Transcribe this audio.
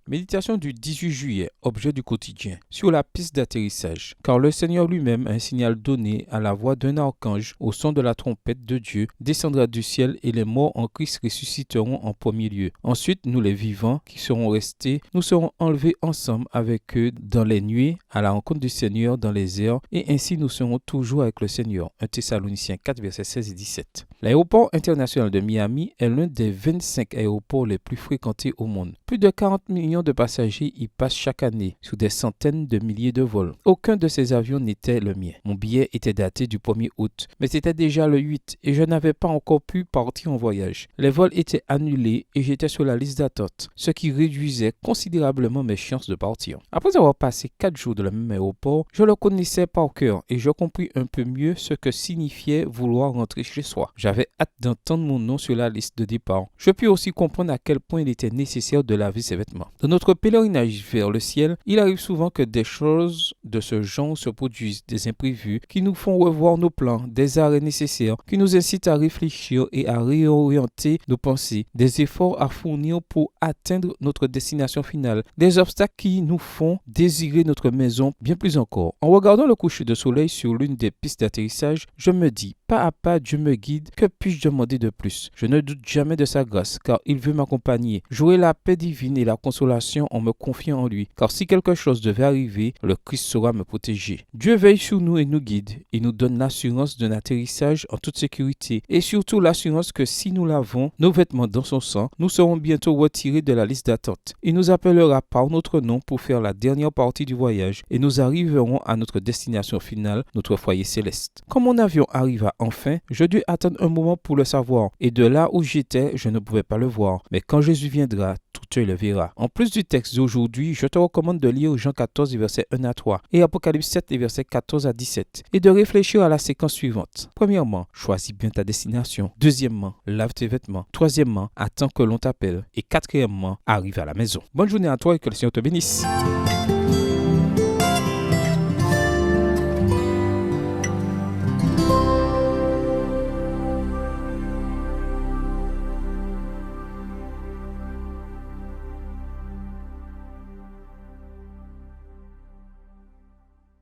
Méditation du 18 juillet, objet du quotidien, sur la piste d'atterrissage. Car le Seigneur lui-même, un signal donné à la voix d'un archange, au son de la trompette de Dieu, descendra du ciel et les morts en Christ ressusciteront en premier lieu. Ensuite, nous les vivants qui serons restés, nous serons enlevés ensemble avec eux dans les nuées, à la rencontre du Seigneur dans les airs, et ainsi nous serons toujours avec le Seigneur. 1 Thessaloniciens 4, versets 16 et 17. L'aéroport international de Miami est l'un des 25 aéroports les plus fréquentés au monde. Plus de 40 millions de passagers y passent chaque année sur des centaines de milliers de vols. Aucun de ces avions n'était le mien. Mon billet était daté du 1er août, mais c'était déjà le 8 et je n'avais pas encore pu partir en voyage. Les vols étaient annulés et j'étais sur la liste d'attente, ce qui réduisait considérablement mes chances de partir. Après avoir passé 4 jours dans le même aéroport, je le connaissais par cœur et je compris un peu mieux ce que signifiait vouloir rentrer chez soi. J'avais hâte d'entendre mon nom sur la liste de départ. Je pus aussi comprendre à quel point il était nécessaire de laver ses vêtements. Dans notre pèlerinage vers le ciel, il arrive souvent que des choses de ce genre se produisent, des imprévus qui nous font revoir nos plans, des arrêts nécessaires qui nous incitent à réfléchir et à réorienter nos pensées, des efforts à fournir pour atteindre notre destination finale, des obstacles qui nous font désirer notre maison bien plus encore. En regardant le coucher de soleil sur l'une des pistes d'atterrissage, je me dis, pas à pas, Dieu me guide, que puis-je demander de plus? Je ne doute jamais de sa grâce, car il veut m'accompagner. J'aurai la paix divine et la consolation en me confiant en lui, car si quelque chose devait arriver, le Christ saura me protéger. Dieu veille sur nous et nous guide. Il nous donne l'assurance d'un atterrissage en toute sécurité, et surtout l'assurance que si nous lavons nos vêtements dans son sang, nous serons bientôt retirés de la liste d'attente. Il nous appellera par notre nom pour faire la dernière partie du voyage, et nous arriverons à notre destination finale, notre foyer céleste. Quand mon avion arriva enfin, je dus attendre un moment pour le savoir, et de là où j'étais, je ne pouvais pas le voir. Mais quand Jésus viendra, tout œil le verra. En plus du texte d'aujourd'hui, je te recommande de lire Jean 14, versets 1 à 3, et Apocalypse 7, versets 14 à 17, et de réfléchir à la séquence suivante. Premièrement, choisis bien ta destination. Deuxièmement, lave tes vêtements. Troisièmement, attends que l'on t'appelle. Et quatrièmement, arrive à la maison. Bonne journée à toi et que le Seigneur te bénisse.